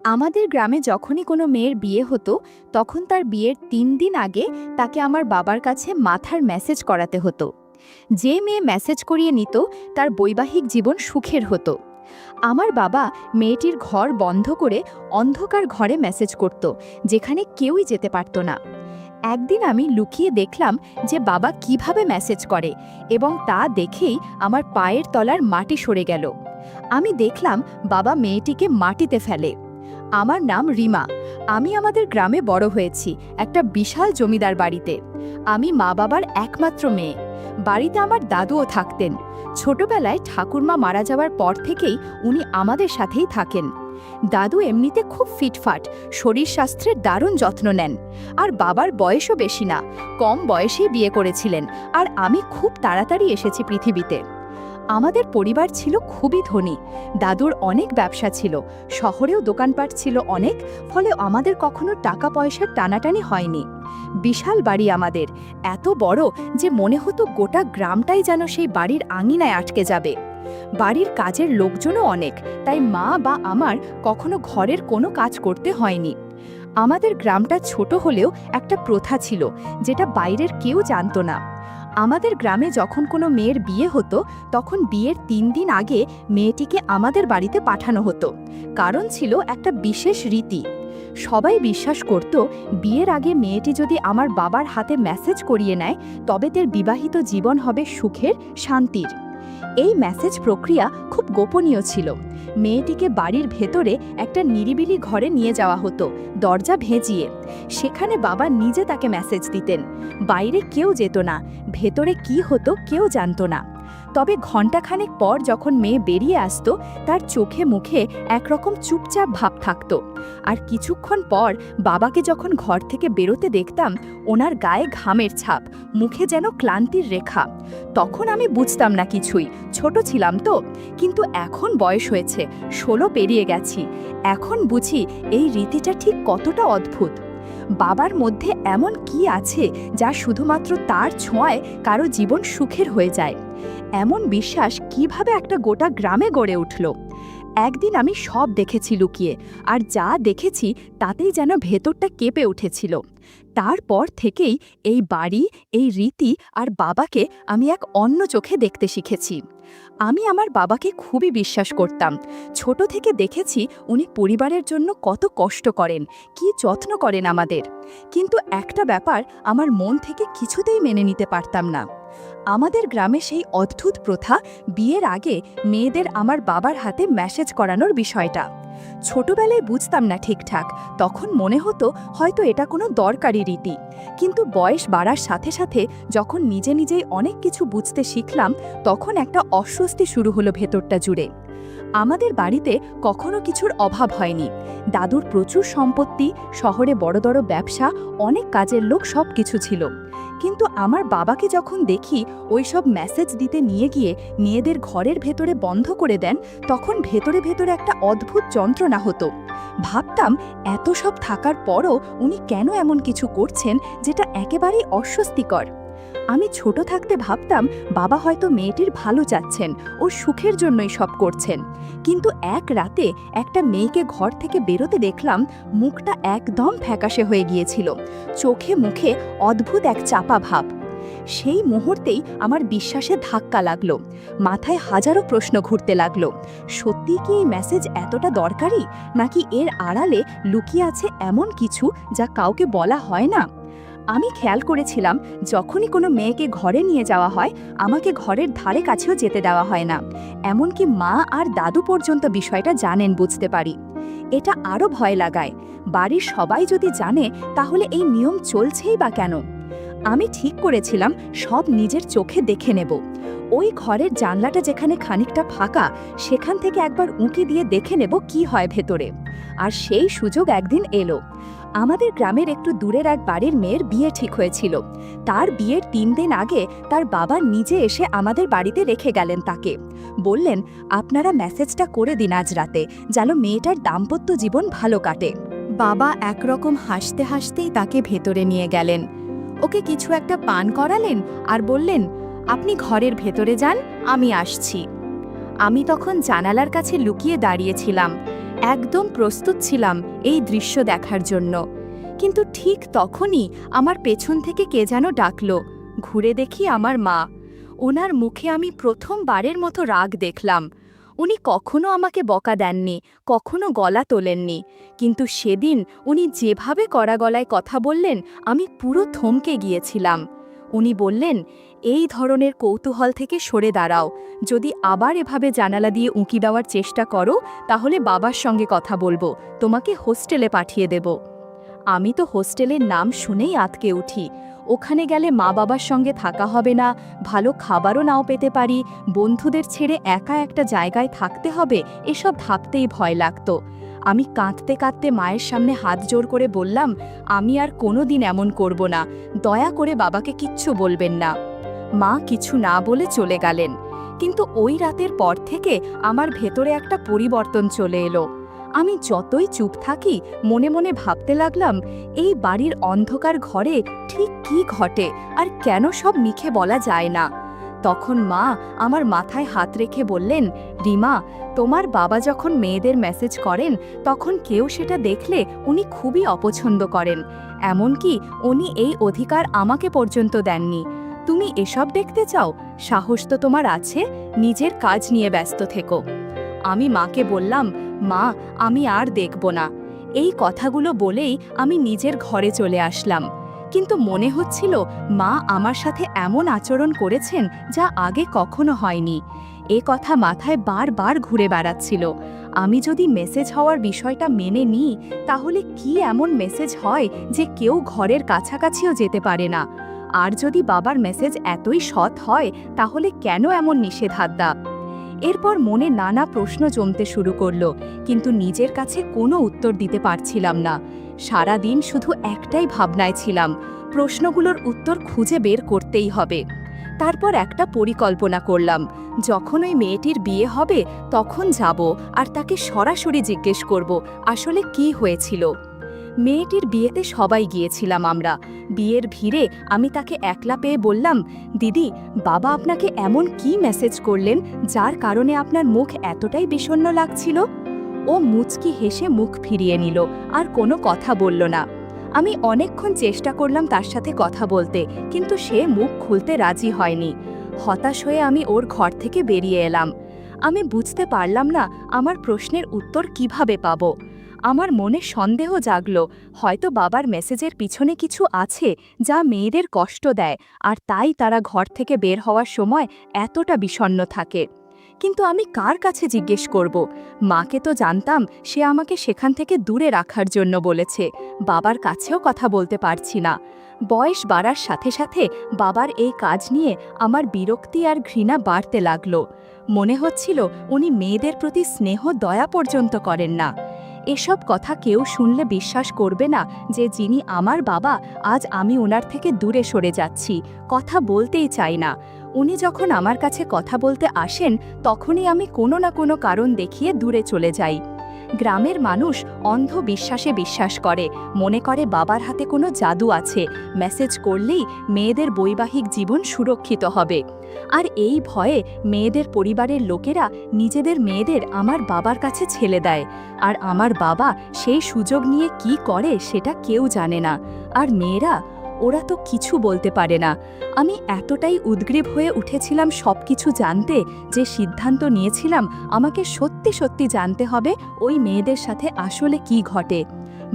আমাদের গ্রামে যখনই কোনো মেয়ের বিয়ে হতো তখন তার বিয়ের ৩ দিন আগে তাকে আমার বাবার কাছে মাথার মেসেজ করাতে হতো। যে মেয়ে মেসেজ করিয়ে নিত তার বৈবাহিক জীবন সুখের হতো। আমার বাবা মেয়েটির ঘর বন্ধ করে অন্ধকার ঘরে মেসেজ করত, যেখানে কেউই যেতে পারত না। একদিন আমি লুকিয়ে দেখলাম যে বাবা কিভাবে মেসেজ করে, এবং তা দেখেই আমার পায়ের তলার মাটি সরে গেল। আমি দেখলাম বাবা মেয়েটিকে মাটিতে ফেলে। আমার নাম রিমা। আমি আমাদের গ্রামে বড় হয়েছি, একটা বিশাল জমিদার বাড়িতে। আমি মা বাবার একমাত্র মেয়ে। বাড়িতে আমার দাদুও থাকতেন। ছোটবেলায় ঠাকুরমা মারা যাওয়ার পর থেকেই উনি আমাদের সাথেই থাকেন। দাদু এমনিতে খুব ফিটফাট, শরীর স্বাস্থ্যের দারুণ যত্ন নেন। আর বাবার বয়সও বেশি না, কম বয়সেই বিয়ে করেছিলেন। আর আমি খুব তাড়াতাড়ি এসেছি পৃথিবীতে। আমাদের পরিবার ছিল খুবই ধনী। দাদুর অনেক ব্যবসা ছিল, শহরেও দোকানপাট ছিল অনেক, ফলে আমাদের কখনো টাকা পয়সার টানাটানি হয়নি। বিশাল বাড়ি আমাদের, এত বড় যে মনে হতো গোটা গ্রামটাই যেন সেই বাড়ির আঙিনায় আটকে যাবে। বাড়ির কাজের লোকজনও অনেক, তাই মা বা আমার কখনো ঘরের কোনো কাজ করতে হয়নি। আমাদের গ্রামটা ছোট হলেও একটা প্রথা ছিল, যেটা বাইরের কেউ জানতো না। আমাদের গ্রামে যখন কোনো মেয়ের বিয়ে হতো তখন বিয়ের ৩ দিন আগে মেয়েটিকে আমাদের বাড়িতে পাঠানো হতো। কারণ ছিল একটা বিশেষ রীতি। সবাই বিশ্বাস করত বিয়ের আগে মেয়েটি যদি আমার বাবার হাতে মেসেজ করিয়ে নেয় তবে তার বিবাহিত জীবন হবে সুখের, শান্তির। এই মেসেজ প্রক্রিয়া খুব গোপনীয় ছিল। মেয়েটিকে বাড়ির ভেতরে একটা নিরিবিলি ঘরে নিয়ে যাওয়া হতো, দরজা ভেজিয়ে। সেখানে বাবা নিজে তাকে মেসেজ দিতেন। বাইরে কেউ যেত না, ভেতরে কি হতো কেউ জানতো না। তবে ঘণ্টাখানেক পর যখন মেয়ে বেরিয়ে আসতো তার চোখে মুখে একরকম চুপচাপ ভাব থাকতো। আর কিছুক্ষণ পর বাবাকে যখন ঘর থেকে বেরোতে দেখতাম, ওনার গায়ে ঘামের ছাপ, মুখে যেন ক্লান্তির রেখা। তখন আমি বুঝতাম না কিছুই, ছোট ছিলাম তো। কিন্তু এখন বয়স হয়েছে, 16 পেরিয়ে গেছি। এখন বুঝি এই রীতিটা ঠিক কতটা অদ্ভুত। বাবার মধ্যে এমন কি আছে যা শুধুমাত্র তার ছোঁয়ায় কারো জীবন সুখের হয়ে যায়। এমন বিশ্বাস কিভাবে একটা গোটা গ্রামে গড়ে উঠল। একদিন আমি সব দেখেছি লুকিয়ে, আর যা দেখেছি তাতেই যেন ভেতরটা কেঁপে উঠেছিল। তারপর থেকেই এই বাড়ি, এই রীতি আর বাবাকে আমি এক অন্য চোখে দেখতে শিখেছি। আমি আমার বাবাকে খুবই বিশ্বাস করতাম। ছোট থেকে দেখেছি উনি পরিবারের জন্য কত কষ্ট করেন, কি যত্ন করেন আমাদের। কিন্তু একটা ব্যাপার আমার মন থেকে কিছুতেই মেনে নিতে পারতাম না। আমাদের গ্রামে সেই অদ্ভুত প্রথা, বিয়ের আগে মেয়েদের আমার বাবার হাতে মেসেজ করানোর বিষয়টা। ছোটবেলায় বুঝতাম না ঠিকঠাক, তখন মনে হতো হয়তো এটা কোনো দরকারি রীতি। কিন্তু বয়স বাড়ার সাথে সাথে যখন নিজে নিজেই অনেক কিছু বুঝতে শিখলাম, তখন একটা অস্বস্তি শুরু হলো ভেতরটা জুড়ে। আমাদের বাড়িতে কখনো কিছুর অভাব হয়নি। দাদুর প্রচুর সম্পত্তি, শহরে বড় বড় ব্যবসা, অনেক কাজের লোক, সব কিছু ছিল। কিন্তু আমার বাবাকে যখন দেখি ওইসব মেসেজ দিতে নিয়ে গিয়ে মেয়েদের ঘরের ভেতরে বন্ধ করে দেন, তখন ভেতরে ভেতরে একটা অদ্ভুত যন্ত্রণা হতো। ভাবতাম এত সব থাকার পরও উনি কেন এমন কিছু করছেন যেটা একেবারেই অস্বস্তিকর। আমি ছোট থাকতে ভাবতাম বাবা হয়তো মেয়েটির ভালো চাচ্ছেন, ওর সুখের জন্যই সব করছেন। কিন্তু এক রাতে একটা মেয়েকে ঘর থেকে বেরোতে দেখলাম, মুখটা একদম ফ্যাকাশে হয়ে গিয়েছিল, চোখে মুখে অদ্ভুত এক চাপা ভাব। সেই মুহূর্তেই আমার বিশ্বাসে ধাক্কা লাগলো, মাথায় হাজারো প্রশ্ন ঘুরতে লাগলো। সত্যি কি এই মেসেজ এতটা দরকারি, নাকি এর আড়ালে লুকিয়ে আছে এমন কিছু যা কাউকে বলা হয় না? আমি খেয়াল করেছিলাম যখনই কোনো মেয়েকে ঘরে নিয়ে যাওয়া হয়, আমাকে ঘরের ধারে কাছেও যেতে দেওয়া হয় না। এমনকি মা আর দাদু পর্যন্ত বিষয়টা জানেন, বুঝতে পারি। এটা আরও ভয় লাগায়, বাড়ির সবাই যদি জানে তাহলে এই নিয়ম চলছেই বা কেন? আমি ঠিক করেছিলাম সব নিজের চোখে দেখে নেব। ওই ঘরের জানলাটা যেখানে খানিকটা ফাঁকা, সেখান থেকে একবার উঁকি দিয়ে দেখে নেব কি হয় ভেতরে। আর সেই সুযোগ একদিন এলো। আমাদের গ্রামের একটু দূরের এক বাড়ির মেয়ের বিয়ে ঠিক হয়েছিল। তার বিয়ের ৩ দিন আগে তার বাবা নিজে এসে আমাদের বাড়িতে রেখে গেলেন তাকে। বললেন, আপনারা মেসেজটা করে দিন আজ রাতে, যেন মেয়েটার দাম্পত্য জীবন ভালো কাটে। বাবা একরকম হাসতে হাসতেই তাকে ভেতরে নিয়ে গেলেন। ওকে কিছু একটা পান করালেন আর বললেন, আপনি ঘরের ভেতরে যান, আমি আসছি। আমি তখন জানালার কাছে লুকিয়ে দাঁড়িয়েছিলাম। একদম প্রস্তুত ছিলাম এই দৃশ্য দেখার জন্য। কিন্তু ঠিক তখনই আমার পেছন থেকে কে যেন ডাকলো। ঘুরে দেখি আমার মা। ওনার মুখে আমি প্রথমবারের মতো রাগ দেখলাম। উনি কখনো আমাকে বকা দেননি, কখনো গলা তোলেননি, কিন্তু সেদিন উনি যেভাবে কড়া গলায় কথা বললেন আমি পুরো থমকে গিয়েছিলাম। উনি বললেন, এই ধরনের কৌতূহল থেকে সরে দাঁড়াও। যদি আবার এভাবে জানালা দিয়ে উঁকি দেওয়ার চেষ্টা করো তাহলে বাবার সঙ্গে কথা বলবো, তোমাকে হোস্টেলে পাঠিয়ে দেব। আমি তো হোস্টেলের নাম শুনেই আঁতকে উঠি। ওখানে গেলে মা বাবার সঙ্গে থাকা হবে না, ভালো খাবারও নাও পেতে পারি, বন্ধুদের ছেড়ে একা একটা জায়গায় থাকতে হবে, এসব ভাবতেই ভয় লাগতো। আমি কাঁদতে কাঁদতে মায়ের সামনে হাত জোড় করে বললাম, আমি আর কোনোদিন এমন করব না, দয়া করে বাবাকে কিচ্ছু বলবেন না। মা কিছু না বলে চলে গেলেন। কিন্তু ওই রাতের পর থেকে আমার ভেতরে একটা পরিবর্তন চলে এলো। আমি যতই চুপ থাকি মনে মনে ভাবতে লাগলাম, এই বাড়ির অন্ধকার ঘরে ঠিক কী ঘটে আর কেন সব মুখে বলা যায় না। তখন মা আমার মাথায় হাত রেখে বললেন, রিমা, তোমার বাবা যখন মেয়েদের মেসেজ করেন তখন কেউ সেটা দেখলে উনি খুবই অপছন্দ করেন। এমনকি উনি এই অধিকার আমাকে পর্যন্ত দেননি। তুমি এসব দেখতে চাও? সাহস তো তোমার আছে, নিজের কাজ নিয়ে ব্যস্ত থেকো। আমি মাকে বললাম, মা, আমি আর দেখব না। এই কথাগুলো বলেই আমি নিজের ঘরে চলে আসলাম। কিন্তু মনে হচ্ছিল মা আমার সাথে এমন আচরণ করেছেন যা আগে কখনো হয়নি। এ কথা মাথায় বারবার ঘুরে বেড়াচ্ছিল। আমি যদি মেসেজ হওয়ার বিষয়টা মেনে নিই তাহলে কি এমন মেসেজ হয় যে কেউ ঘরের কাছাকাছিও যেতে পারে না? আর যদি বাবার মেসেজ এতই সৎ হয় তাহলে কেন এমন নিষেধাজ্ঞা? এরপর মনে নানা প্রশ্ন জমতে শুরু করলো, কিন্তু নিজের কাছে কোনো উত্তর দিতে পারছিলাম না। সারা দিন শুধু একটাই ভাবনায় ছিলাম, প্রশ্নগুলোর উত্তর খুঁজে বের করতেই হবে। তারপর একটা পরিকল্পনা করলাম, যখন ওই মেয়েটির বিয়ে হবে তখন যাব আর তাকে সরাসরি জিজ্ঞেস করব আসলে কি হয়েছিল। মেয়েটির বিয়েতে সবাই গিয়েছিলাম আমরা। বিয়ের ভিড়ে আমি তাকে একলা পেয়ে বললাম, দিদি, বাবা আপনাকে এমন কি মেসেজ করলেন যার কারণে আপনার মুখ এতটাই বিষণ্ণ লাগছিল? ও মুচকি হেসে মুখ ফিরিয়ে নিল, আর কোনো কথা বলল না। আমি অনেকক্ষণ চেষ্টা করলাম তার সাথে কথা বলতে, কিন্তু সে মুখ খুলতে রাজি হয়নি। হতাশ হয়ে আমি ওর ঘর থেকে বেরিয়ে এলাম। আমি বুঝতে পারলাম না আমার প্রশ্নের উত্তর কিভাবে পাবো। আমার মনে সন্দেহ জাগলো, হয়তো বাবার মেসেজের পিছনে কিছু আছে যা মেয়েদের কষ্ট দেয়, আর তাই তারা ঘর থেকে বের হওয়ার সময় এতটা বিষণ্ণ থাকে। কিন্তু আমি কার কাছে জিজ্ঞেস করব? মাকে তো জানতাম সে আমাকে সেখান থেকে দূরে রাখার জন্য বলেছে, বাবার কাছেও কথা বলতে পারছি না। বয়স বাড়ার সাথে সাথে বাবার এই কাজ নিয়ে আমার বিরক্তি আর ঘৃণা বাড়তে লাগলো। মনে হচ্ছিল উনি মেয়েদের প্রতি স্নেহ দয়া পর্যন্ত করেন না। এসব কথা কেউ শুনলে বিশ্বাস করবে না যে যিনি আমার বাবা, আজ আমি ওনার থেকে দূরে সরে যাচ্ছি, কথা বলতেই চাই না। উনি যখন আমার কাছে কথা বলতে আসেন তখনই আমি কোনো না কোনো কারণ দেখিয়ে দূরে চলে যাই। গ্রামের মানুষ অন্ধ বিশ্বাসে বিশ্বাস করে, মনে করে বাবার হাতে কোনো জাদু আছে, মেসেজ করলেই মেয়েদের বৈবাহিক জীবন সুরক্ষিত হবে। আর এই ভয়ে মেয়েদের পরিবারের লোকেরা নিজেদের মেয়েদের আমার বাবার কাছে ছেড়ে দেয়। আর আমার বাবা সেই সুযোগ নিয়ে কি করে সেটা কেউ জানে না। আর মেয়েরা, ওরা তো কিছু বলতে পারে না। আমি এতটাই উদ্গ্রীব হয়ে উঠেছিলাম সবকিছু জানতে যে সিদ্ধান্ত নিয়েছিলাম আমাকে সত্যি সত্যি জানতে হবে ওই মেয়েদের সাথে আসলে কি ঘটে।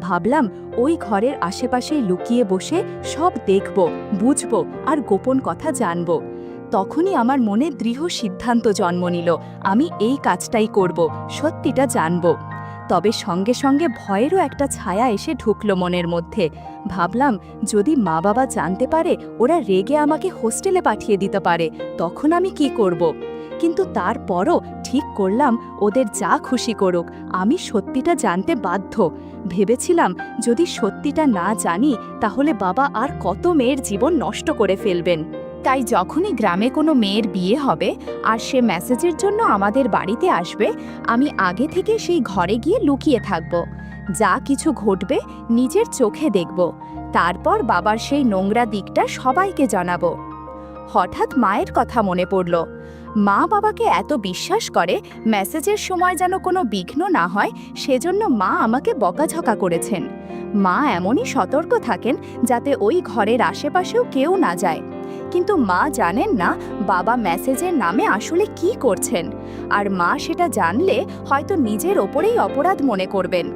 ভাবলাম ওই ঘরের আশেপাশেই লুকিয়ে বসে সব দেখব, বুঝব আর গোপন কথা জানব। তখনই আমার মনে দৃঢ় সিদ্ধান্ত জন্ম নিল, আমি এই কাজটাই করব, সত্যিটা জানব। তবে সঙ্গে সঙ্গে ভয়েরও একটা ছায়া এসে ঢুকলো মনের মধ্যে। ভাবলাম যদি মা বাবা জানতে পারে ওরা রেগে আমাকে হোস্টেলে পাঠিয়ে দিতে পারে, তখন আমি কি করব? কিন্তু তারপরও ঠিক করলাম ওদের যা খুশি করুক, আমি সত্যিটা জানতে বাধ্য। ভেবেছিলাম যদি সত্যিটা না জানি তাহলে বাবা আর কত মেয়ের জীবন নষ্ট করে ফেলবেন। তাই যখনই গ্রামে কোনো মেয়ের বিয়ে হবে আর সে মেসেজের জন্য আমাদের বাড়িতে আসবে, আমি আগে থেকে সেই ঘরে গিয়ে লুকিয়ে থাকব। যা কিছু ঘটবে নিজের চোখে দেখব, তারপর বাবার সেই নোংরা দিকটা সবাইকে জানাবো। হঠাৎ মায়ের কথা মনে পড়ল। মা বাবাকে এত বিশ্বাস করে মেসেজের সময় যেন কোনো বিঘ্ন না হয়, সেজন্য মা আমাকে বকাঝকা করেছেন। মা এমনই সতর্ক থাকেন যাতে ওই ঘরের আশেপাশেও কেউ না যায়। কিন্তু মা জানেন না বাবা মেসেজের নামে আসলে কি করছেন, আর মা সেটা জানলে হয়তো নিজের ওপরেই অপরাধ মনে করবেন।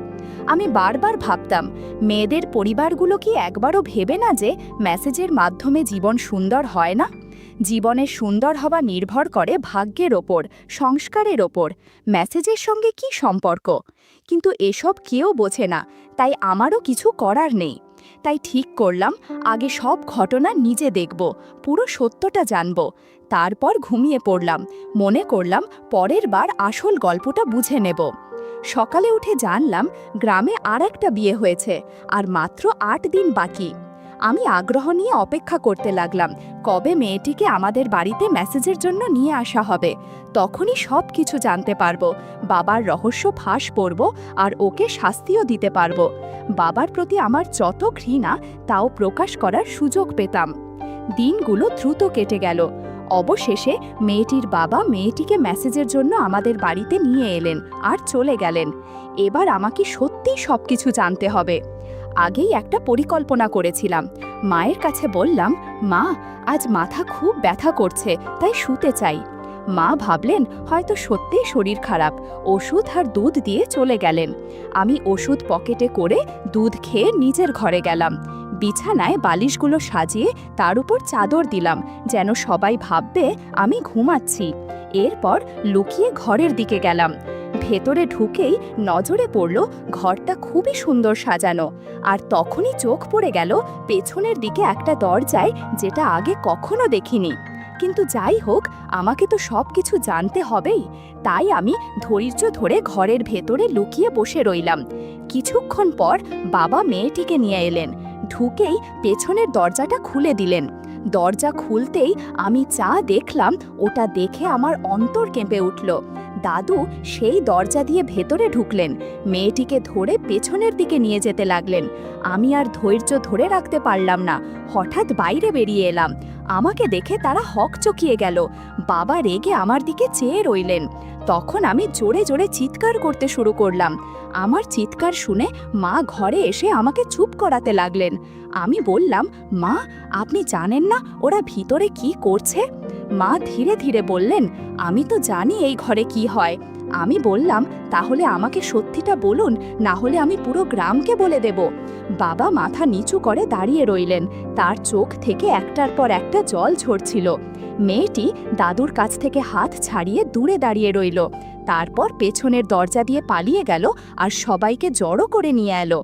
আমি বারবার ভাবতাম, মেয়েদের পরিবারগুলো কি একবারও ভেবে না যে মেসেজের মাধ্যমে জীবন সুন্দর হয় না? জীবনের সুন্দর হওয়া নির্ভর করে ভাগ্যের ওপর, সংস্কারের ওপর। মেসেজের সঙ্গে কি সম্পর্ক? কিন্তু এসব কেউ বোঝে না, তাই আমারও কিছু করার নেই। তাই ঠিক করলাম, আগে সব ঘটনা নিজে দেখব, পুরো সত্যটা জানব। তারপর ঘুমিয়ে পড়লাম, মনে করলাম পরের বার আসল গল্পটা বুঝে নেব। সকালে উঠে জানলাম গ্রামে আর একটা বিয়ে হয়েছে, আর মাত্র ৮ দিন বাকি। আমি আগ্রহ নিয়ে অপেক্ষা করতে লাগলাম, কবে মেয়েটিকে আমাদের বাড়িতে মেসেজের জন্য নিয়ে আসা হবে। তখনই সব কিছু জানতে পারবো, বাবার রহস্য ফাঁস করব, আর ওকে শাস্তিও দিতে পারবো। বাবার প্রতি আমার যত ঘৃণা তাও প্রকাশ করার সুযোগ পেতাম। দিনগুলো দ্রুত কেটে গেল। অবশেষে মেয়েটির বাবা মেয়েটিকে মেসেজের জন্য আমাদের বাড়িতে নিয়ে এলেন আর চলে গেলেন। এবার আমাকে সত্যিই সবকিছু জানতে হবে। আগেই একটা পরিকল্পনা করেছিলাম। মায়ের কাছে বললাম, মা, আজ মাথা খুব ব্যথা করছে, তাই শুতে চাই। মা ভাবলেন হয়তো সত্যিই শরীর খারাপ, ওষুধ আর দুধ দিয়ে চলে গেলেন। আমি ওষুধ পকেটে করে দুধ খেয়ে নিজের ঘরে গেলাম। বিছানায় বালিশগুলো সাজিয়ে তার উপর চাদর দিলাম, যেন সবাই ভাববে আমি ঘুমাচ্ছি। এরপর লুকিয়ে ঘরের দিকে গেলাম। ভেতরে ঢুকেই নজরে পড়ল ঘরটা খুবই সুন্দর সাজানো, আর তখনই চোখ পড়ে গেল পেছনের দিকে একটা দরজায়, যেটা আগে কখনো দেখিনি। কিন্তু যাই হোক, আমাকে তো সব কিছু জানতে হবেই, তাই আমি ধৈর্য ধরে ঘরের ভেতরে লুকিয়ে বসে রইলাম। কিছুক্ষণ পর বাবা মেয়েটিকে নিয়ে এলেন। ঢুকেই পেছনের দরজাটা খুলে দিলেন। দরজা খুলতেই আমি যা দেখলাম, ওটা দেখে আমার অন্তর কেঁপে উঠল। দাদু সেই দরজা দিয়ে ভেতরে ঢুকলেন, মেয়েটিকে ধরে পেছনের দিকে নিয়ে যেতে লাগলেন। আমি আর ধৈর্য ধরে রাখতে পারলাম না, হঠাৎ বাইরে বেরিয়ে এলাম। আমাকে দেখে তারা হকচকিয়ে গেল। বাবা রেগে আমার দিকে চেয়ে রইলেন। তখন আমি জোরে জোরে চিৎকার করতে শুরু করলাম। আমার চিৎকার শুনে মা ঘরে এসে আমাকে চুপ করাতে লাগলেন। আমি বললাম, মা, আপনি জানেন না ওরা ভিতরে কি করছে? মা ধীরে ধীরে বললেন, আমি তো জানি এই ঘরে কি হয়। আমি বললাম, তাহলে আমাকে সত্যিটা বলুন, না হলে আমি পুরো গ্রামকে বলে দেব। বাবা মাথা নিচু করে দাঁড়িয়ে রইলেন, তার চোখ থেকে একটার পর একটা জল ঝরছিল। মেয়েটি দাদুর কাছ থেকে হাত ছাড়িয়ে দূরে দাঁড়িয়ে রইল। তারপর পেছনের দরজা দিয়ে পালিয়ে গেল আর সবাইকে জড়ো করে নিয়ে এলো।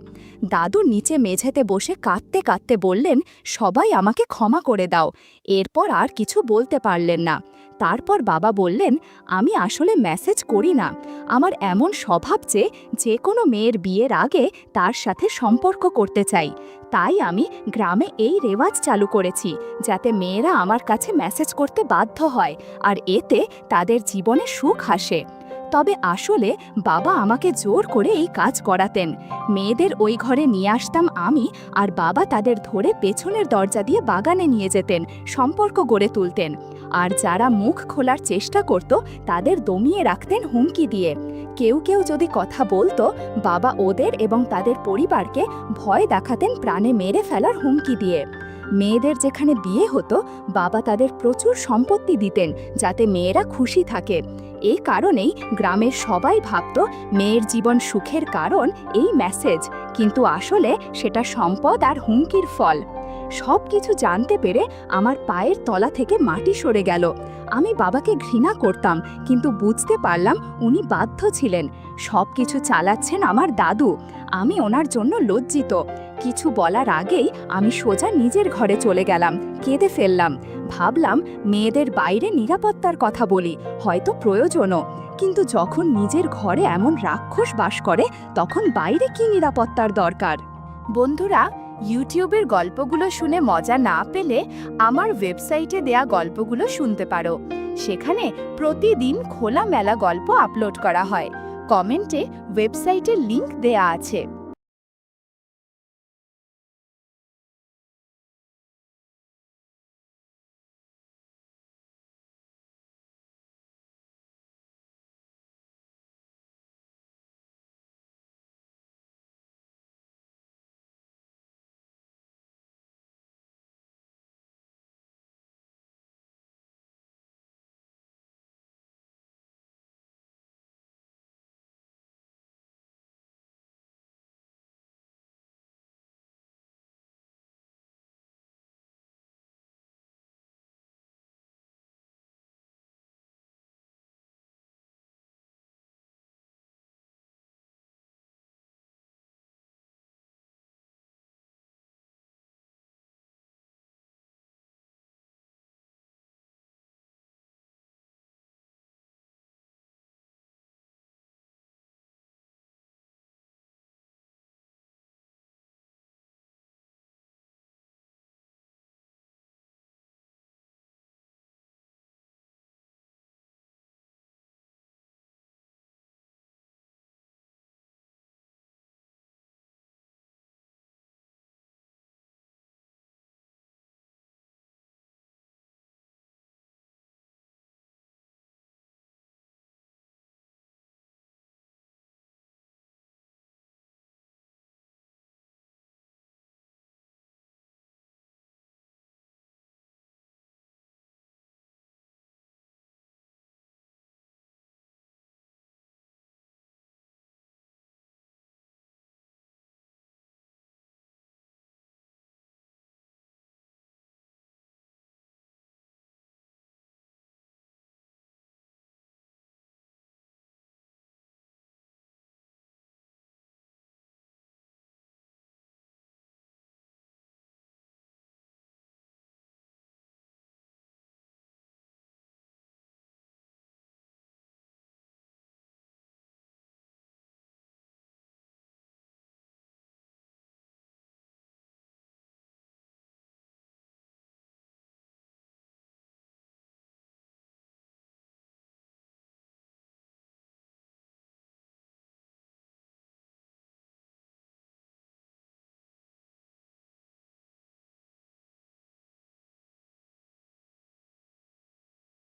দাদু নিচে মেঝেতে বসে কাঁদতে কাঁদতে বললেন, সবাই আমাকে ক্ষমা করে দাও। এরপর আর কিছু বলতে পারলেন না। তারপর বাবা বললেন, আমি আসলে মেসেজ করি না। আমার এমন স্বভাব যে কোনো মেয়ের বিয়ের আগে তার সাথে সম্পর্ক করতে চাই। তাই আমি গ্রামে এই রেওয়াজ চালু করেছি, যাতে মেয়েরা আমার কাছে মেসেজ করতে বাধ্য হয়, আর এতে তাদের জীবনে সুখ আসে। তবে আসলে বাবা আমাকে জোর করে এই কাজ করাতেন। মেয়েদের ওই ঘরে নিয়ে আসতাম আমি, আর বাবা তাদের ধরে পেছনের দরজা দিয়ে বাগানে নিয়ে যেতেন, সম্পর্ক গড়ে তুলতেন। আর যারা মুখ খোলার চেষ্টা করত তাদের দমিয়ে রাখতেন হুমকি দিয়ে। কেউ কেউ যদি কথা বলতো, বাবা ওদের এবং তাদের পরিবারকে ভয় দেখাতেন প্রাণে মেরে ফেলার হুমকি দিয়ে। মেয়েদের যেখানে বিয়ে হতো, বাবা তাদের প্রচুর সম্পত্তি দিতেন, যাতে মেয়েরা খুশি থাকে। এই কারণেই গ্রামের সবাই ভাবত মেয়ের জীবন সুখের কারণ এই মেসেজ, কিন্তু আসলে সেটা সম্পদ আর হুমকির ফল। সব কিছু জানতে পেরে আমার পায়ের তলা থেকে মাটি সরে গেল। আমি বাবাকে ঘৃণা করতাম, কিন্তু বুঝতে পারলাম উনি বাধ্য ছিলেন। সব কিছু চালাচ্ছেন আমার দাদু। আমি ওনার জন্য লজ্জিত। কিছু বলার আগেই আমি সোজা নিজের ঘরে চলে গেলাম, কেঁদে ফেললাম। ভাবলাম মেয়েদের বাইরে নিরাপত্তার কথা বলি, হয়তো প্রয়োজনও। কিন্তু যখন নিজের ঘরে এমন রাক্ষস বাস করে, তখন বাইরে কি নিরাপত্তার দরকার? বন্ধুরা, ইউটিউবের গল্পগুলো শুনে মজা না পেলে আমার ওয়েবসাইটে দেয়া গল্পগুলো শুনতে পারো। সেখানে প্রতিদিন খোলামেলা গল্প আপলোড করা হয়। কমেন্টে ওয়েবসাইটের লিংক দেয়া আছে।